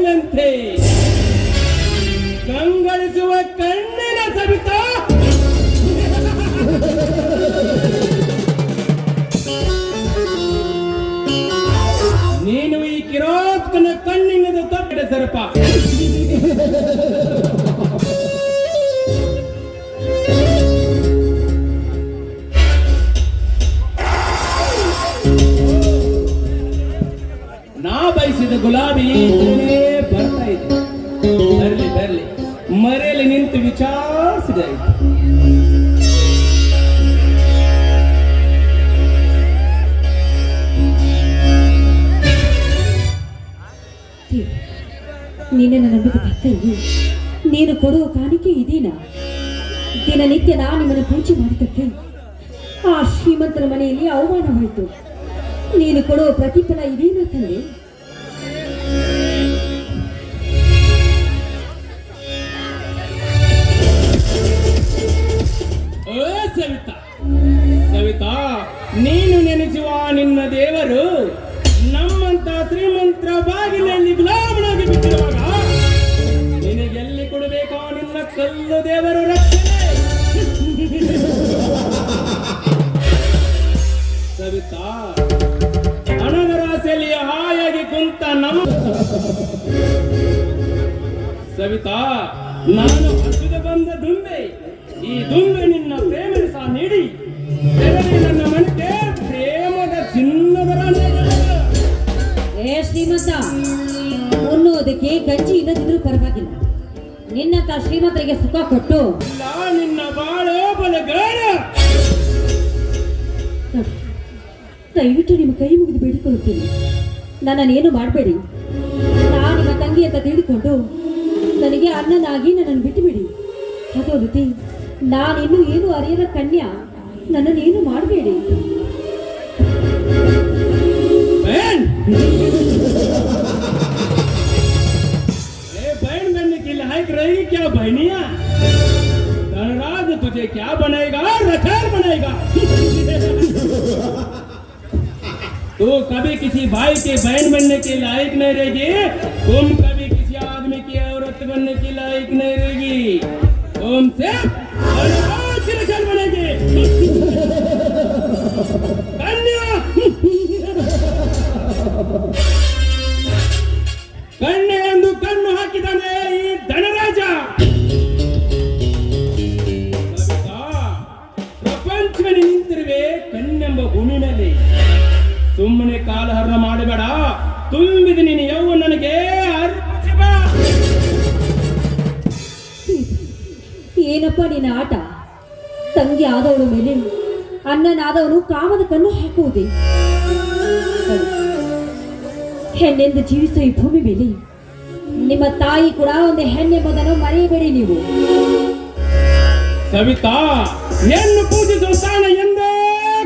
ಮುಗಿಲಂತೆ ಕಂಗಳಿಸುವ ಕಣ್ಣಿನ ಸವಿತಾ. ನೀನು ಈ ಕಿರಾತಕನ ಕಣ್ಣಿನದು ತಪ್ಪಿದ ಸರ್ಪ. ನಾ ಬಯಸಿದ ಗುಲಾಬಿ ಬರ್ತಾ ಇದೆ. ಬರ್ಲಿ ಬರ್ಲಿ, ಮರೆಯಲ್ಲಿ ನಿಂತು ವಿಚಾರಿಸಿದೆ. ನೀನೇ ನನ್ನ ನಂಬಿದ ತಂಗಿ. ನೀನು ಕೊಡುವ ಕಾಣಿಕೆ ಇದೀನಾ? ದಿನನಿತ್ಯ ನಾನು ನಿಮ್ಮನ್ನು ಪೂಜೆ ಮಾಡಿದ್ದಕ್ಕೆ ಆ ಶ್ರೀಮಂತರ ಮನೆಯಲ್ಲಿ ಅವಮಾನವಾಯಿತು. ನೀನು ಕೊಡುವ ಪ್ರತಿಫಲ ಇದೇನಾ ತಂದೆ? ಸವಿತಾ, ಸವಿತಾ, ನೀನು ನೆನೆಸುವ ನಿನ್ನ ದೇವರು ನಮ್ಮಂತ ಶ್ರೀಮಂತರ ಬಾಗಿಲಲ್ಲಿ ಗುಲಾಮನಾಗಿ ಬಿಟ್ಟಿರುವಾಗ ನಿನಗೆಲ್ಲಿ ಕೊಡಬೇಕೋ ನಿನ್ನ ಕಲ್ಲು ದೇವರು ರಕ್ಷಣೆ. ಸವಿತಾ, ಹಣದ ರಾಶಿಯಲ್ಲಿ ಹಾಯಾಗಿ ಕುಂತ ನಮ್ಮ ಸವಿತಾ, ನಾನು ಹಸಿದು ಬಂದ ದುಂಬೆ. ಈ ದುಂಬೆ ನಿನ್ನ ಪ್ರೇಮದ ಸಹ ನೀಡಿ ನನ್ನ ಮನೆಗೆ ಪ್ರೇಮದ ಚಿನ್ನದ ಶ್ರೀಮಂತ ಉಣ್ಣೋದಕ್ಕೆ ಗಂಜಿ ಇಲ್ಲದಿದ್ರೂ ಪರವಾಗಿಲ್ಲ. ನಿನ್ನಂತ ಶ್ರೀಮಂತರಿಗೆ ಸುಖ ಕೊಟ್ಟು ನಿನ್ನ ಬಾಳೋ ಬಲಗಾರ. ದಯವಿಟ್ಟು ನಿಮ್ಮ ಕೈ ಮುಗಿದು ಬೇಡಿಕೊಳ್ಳುತ್ತೇನೆ, ನನ್ನನ್ನೇನು ಮಾಡಬೇಡಿ. ನಾನು ನಿಮ್ಮ ತಂಗಿ ಅಂತ ತಿಳಿದುಕೊಂಡು ನನಗೆ ಅಣ್ಣನಾಗಿ ನನ್ನನ್ನು ಬಿಟ್ಟುಬಿಡಿ. ಅದೊಂದು ನಾನಿನ್ನೂ ಏನು ಅರಿಯದ ಕನ್ಯಾ, ನನ್ನನ್ನೇನು ಮಾಡಬೇಡಿ. बहन बनने के लायक रहेगी क्या बहनिया? धनराज तुझे क्या बनाएगा? रखेल बनाएगा। तो कभी किसी भाई के बहन बनने के लायक नहीं रहेगी, तुम कभी किसी आदमी की औरत बनने के लायक नहीं रहेगी, तुम सिर्फ रखेल बनेगी। कन्या ಕಣ್ಣೆ ಎಂದು ಕಣ್ಣು ಹಾಕಿದ್ದಾನೆ ಈ ಧನರಾಜ. ಪ್ರಪಂಚದಲ್ಲಿ ನಿಂತಿರುವೆ ಕಣ್ಣೆಂಬ ಭೂಮಿ ಮೇಲೆ. ಸುಮ್ಮನೆ ಕಾಲಹರಣ ಮಾಡಬೇಡ. ತುಂಬಿದ ನಿನ್ನ ಯೌವ ನನಗೆ ಏನಪ್ಪ ನಿನ್ನ ಆಟ? ತಂಗಿ ಆದವಳು ಮೇಲೆ ಅಣ್ಣನಾದವನು ಕಾಮದ ಕಣ್ಣು ಹಾಕುವುದೇ? ಹೆಣ್ಣೆಂದು ಜೀವಿಸುವ ಈ ಭೂಮಿ ಮೇಲೆ ನಿಮ್ಮ ತಾಯಿ ಕೂಡ ಒಂದು ಹೆಣ್ಣೆಂಬುದನ್ನು ಮರೆಯಬೇಡಿ ನೀವು. ಸವಿತಾ, ಹೆಣ್ಣು ಪೂಜಿಸುವ ಸ್ಥಾನ ಎಂದೇ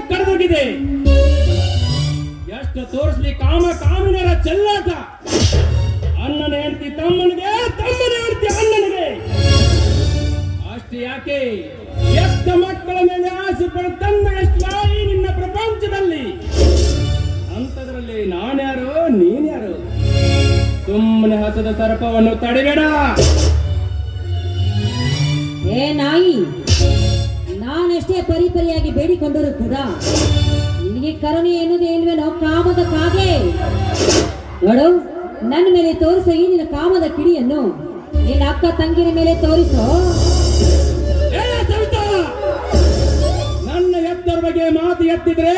ಕಳೆದೋಗಿದೆ. ಎಷ್ಟು ತೋರಿಸ್ಲಿ ಕಾಮ ಕಾಮಿನರ ಚೆಲ್ಲಾಟ. ಅಣ್ಣನ ಹೆಂಡತಿ ತಮ್ಮನಿಗೆ, ತಮ್ಮನ ಹೆಂಡತಿ ಅಣ್ಣನಿಗೆ. ಅಷ್ಟೇ ಯಾಕೆ, ಎಷ್ಟ ಮಕ್ಕಳ ಮೇಲೆ ಆಸೆ ಪಡ ತಂದ ಎಷ್ಟು ಈ ನಿನ್ನ ಪ್ರಪಂಚದಲ್ಲಿ. ಅಂತದ್ರಲ್ಲಿ ನಾನ್ಯಾರು ನೀನ್ಯಾರು? ಸುಮ್ಮನೆ ಹಸದ ಸರ್ಪವನ್ನು ತಡಿಬೇಡ. ಏ ನಾಯಿ, ನಾನೆಷ್ಟೇ ಪರಿಪರಿಯಾಗಿ ಬೇಡಿಕೊಂಡರೂ ಕೂಡ ನಿನಗೆ ಕರುಣೆ ಎನ್ನುವುದೇ ಇಲ್ವೇನೋ ಕಾಮದ ಕಾಗೆ? ನೋಡು, ನನ್ನ ಮೇಲೆ ತೋರಿಸೋ ಈ ನಿನ್ನ ಕಾಮದ ಕಿಡಿಯನ್ನು ನಿನ್ನ ಅಕ್ಕ ತಂಗಿನ ಮೇಲೆ ತೋರಿಸೋ. ನನ್ನ ಎತ್ತರ ಬಗ್ಗೆ ಮಾತು ಎತ್ತಿದ್ರೆ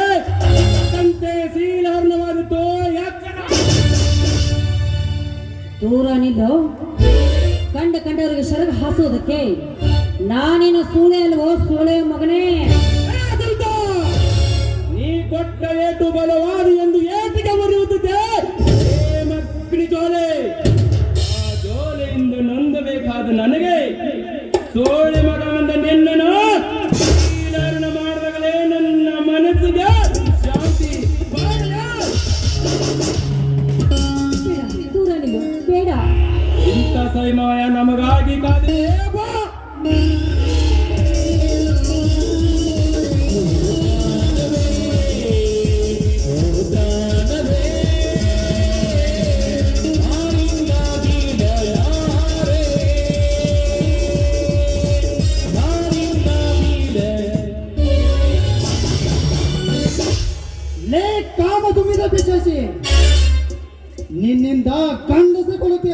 ಶೀಲಹರಣವಾದಿತ್ತು. ದೂರ ನಿಲ್ಲು. ಕಂಡವರಿಗೆ ಶರಗ ಹಾಸುವುದಕ್ಕೆ ನಾನೇನು ಸೂಳೆ ಅಲ್ವೋ? ಸೂಳೆ ಮಗನೇ, ನೀ ಕೊಟ್ಟ ಏಟು ಬಲವಾದಿ ಎಂದು ಏಟಿಗೆ ಮುರಿಯುತ್ತಿದ್ದೆ ಮಕ್ಕಳಿ ಜೋಲೆ. ಆ ಜೋಲೆಯಿಂದ ನೊಂದಬೇಕಾದ ನನಗೆ ಸೋಳೆ ಮಗ ಅಂದ ನಿನ್ನನು ಶೀಲಹರಣ ಮಾಡಿದಾಗಲೇ ನನ್ನ ಮನಸ್ಸಿಗೆ ಶಾಂತಿ. ದೂರ ನಿಲ್ಲು, ಬೇಡ. ಇಂಥ ಸಮಯ ನಮಗಾಗಿ ಕಾದೇ ಬಾ.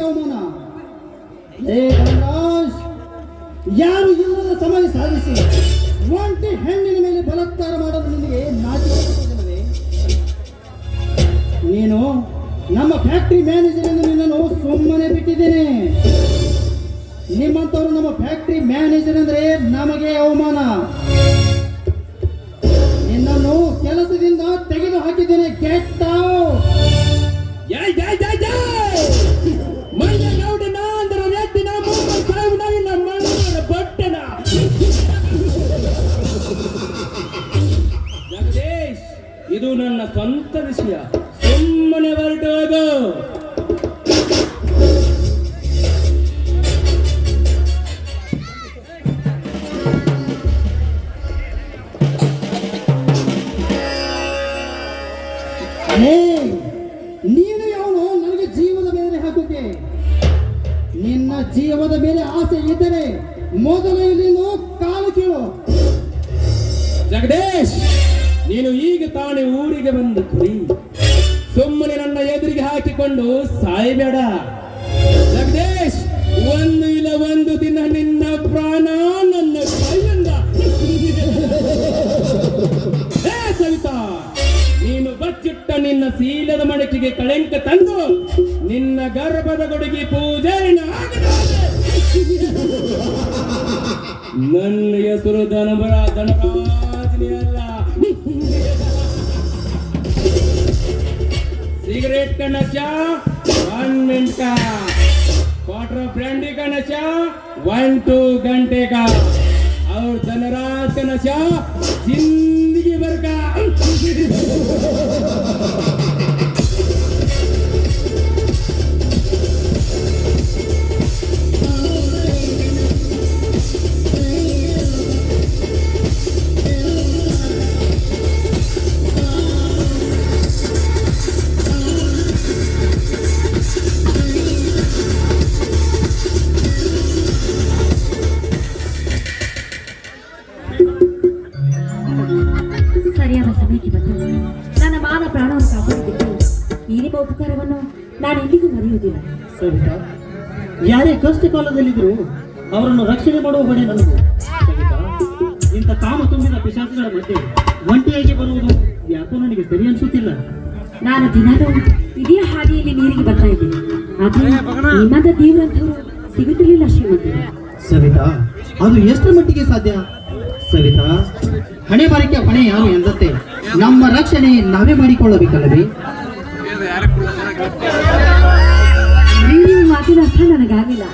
ಅವಮಾನ. ಏ ಧನರಾಜ್, ಯಾರು ಇಲ್ಲದ ಸಮಯ ಸಾಧಿಸಿ ಒಂಟಿ ಹೆಣ್ಣಿನ ಮೇಲೆ ಬಲಾತ್ಕಾರ ಮಾಡಲು ನಿನಗೆ ನಾಚಿಕೆ. ನೀನು ನಮ್ಮ ಫ್ಯಾಕ್ಟರಿ ಮ್ಯಾನೇಜರ್ ಎಂದು ನಿನ್ನನ್ನು ಸುಮ್ಮನೆ ಬಿಟ್ಟಿದ್ದೇನೆ. ನಿಮ್ಮಂತವರು ನಮ್ಮ ಫ್ಯಾಕ್ಟರಿ ಮ್ಯಾನೇಜರ್ ಅಂದ್ರೆ ನಮಗೆ ಅವಮಾನ. ನಿನ್ನನ್ನು ಕೆಲಸದಿಂದ ತೆಗೆದು ಹಾಕಿದ್ದೇನೆ. Get out. ಜೈ ಜೈ ಜೈ ಜೈ ಮೈಯ ಗೌಡನ ಅಂದ್ರ ನೆಟ್ಟಿನ ಮುಂಬೈ ಸಾಯಿನ ನಿನ್ನ ಮಣ್ಣರ ಬಟ್ಟನ. ಜಗದೀಶ್, ಇದು ನನ್ನ ಸ್ವಂತ ವಿಷಯ, ಸುಮ್ಮನೆ ಹೊರಟು ಹೋಗು. ನೀನು ಯಾವನು ನನಗೆ ಜೀವದ ಮೇಲೆ ಹಾಕೋಕೆ? ನಿನ್ನ ಜೀವದ ಮೇಲೆ ಆಸೆ ಇದ್ದರೆ ಮೊದಲು ಇಲ್ಲಿಂದ ಕಾಲು ಕೀಳು. ಜಗದೀಶ್, ನೀನು ಈಗ ತಾನೇ ಊರಿಗೆ ಬಂದ ಕುರಿ, ಸುಮ್ಮನೆ ನನ್ನ ಎದುರಿಗೆ ಹಾಕಿಕೊಂಡು ಸಾಯಬೇಡ. ಜಗದೀಶ್, ಒಂದು ಇಲ್ಲ ಒಂದು ದಿನ ನಿನ್ನ ಪ್ರಾಣ ನನ್ನ ಕೈಯಿಂದ. ಹೇ ಸವಿತಾ, ನೀನು ಬಚ್ಚಿಟ್ಟ ನಿನ್ನ ಶೀಲದ ಮಡಕೆಗೆ ಕಳಂಕ ತಂದು ನಿನ್ನ ಗರ್ಭದ ಕೊಡುಗೆ ಪೂಜೆ ನನ್ನ ಹೆಸರು ಧನರಾಜನೇ ಅಲ್ಲ. सिगरेट का नशा 1 मिनट का, क्वार्टर ऑफ ब्रांडी का नशा 1-2 घंटे का, और धनराज का नशा जिंदगी भर का. ಸರಿಯಾದ ಸಮಯಕ್ಕೆ ಬಂದು ನನ್ನ ಮಾನ ಪ್ರಾಣವನ್ನು ಕಾಪಾಡಿದ್ದು ಈ ನಿಮ್ಮ ಉಪಕಾರವನ್ನು ನಾನು ಎಂದಿಗೂ ಮರೆಯುವುದಿಲ್ಲ. ಸವಿತಾ, ಯಾರೇ ಕಷ್ಟ ಕಾಲದಲ್ಲಿದ್ದರೂ ಅವರನ್ನು ರಕ್ಷಣೆ ಮಾಡುವ ಹೊಣೆ ನನಗೂ. ಸವಿತಾ, ಇಂಥ ಕಾಮ ತುಂಬಿದ ಪಿಶಾಚಿಗಳ ಮಧ್ಯೆ ಒಂಟಿಯಾಗಿ ಬರುವುದು ಯಾಕೋ ನನಗೆ ಸರಿ ಅನಿಸುತ್ತಿಲ್ಲ. ನಾನು ದಿನಾಲೂ ಇದೇ ಹಾದಿಯಲ್ಲಿ ನೀರಿಗೆ ಬರ್ತಾ ಇದ್ದೀನಿ, ಆದರೆ ನಿಮ್ಮಂತ ದೇವರಂಥವರು ಸಿಗುತ್ತಿರಲಿಲ್ಲ ಶ್ರೀಮಂತರು. ಸವಿತಾ, ಅದು ಎಷ್ಟರ ಮಟ್ಟಿಗೆ ಸಾಧ್ಯ? ಸವಿತಾ, ಹಣೆ ಬಾರಿಕೆ ಹೊಣೆ ಯಾರು ಎಂದತ್ತೆ ನಮ್ಮ ರಕ್ಷಣೆ ನಾವೇ ಮಾಡಿಕೊಳ್ಳಬೇಕಲ್ಲವೇ? ನೀವು ಮಾತಿನ ಅರ್ಥ ನನಗಾಗಿಲ್ಲ.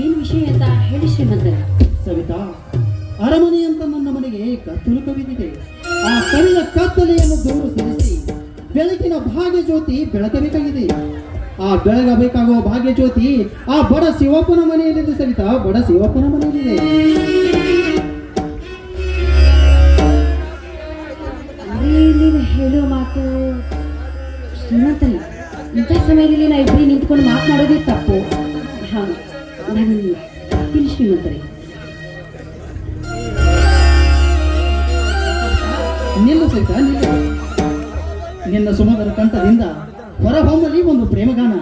ಏನ್ ವಿಷಯ ಅಂತ ಹೇಳಿ ಶ್ರೀಮಂತರ. ಸವಿತಾ, ಅರಮನೆ ಅಂತ ನನ್ನ ಮನೆಗೆ ಕತ್ತಲು ಕವಿದಿದೆ. ಆ ಕವಿದ ಕತ್ತಲೆಯನ್ನು ದೂರು ಸರಿಸಿ ಬೆಳಕಿನ ಭಾಗ್ಯ ಜ್ಯೋತಿ ಬೆಳಕಬೇಕಾಗಿದೆ. ಆ ಬೆಳಗಬೇಕಾಗುವ ಭಾಗ್ಯ ಜ್ಯೋತಿ ಆ ಬಡ ಶಿವಪ್ಪನ ಮನೆಯಲ್ಲಿದೆ. ಸವಿತಾ, ಬಡ ಶಿವಪ್ಪನ ಮನೆಯಲ್ಲಿದೆ. ನೀನು ಹೇಳೋ ಮಾತು ಶ್ರೀಮಂತಲ್ಲ. ಇಂಥ ಸಮಯದಲ್ಲಿ ನಾವು ಇಬ್ಬರಿ ನಿಂತ್ಕೊಂಡು ಮಾತನಾಡೋದೇ ತಪ್ಪು. ಹಾ, ನಾನು ತಪ್ಪಿಲ್ಲ ಶ್ರೀಮಂತರೇ. ನಿಲ್ಲ ಸವಿತಾ, ನಿಲ್ಲ. ನಿನ್ನ ಸುಮಧುರ ಕಂಠದಿಂದ ಹೊರಹೊಮ್ಮಲಿ ಒಂದು ಪ್ರೇಮಗಾನ.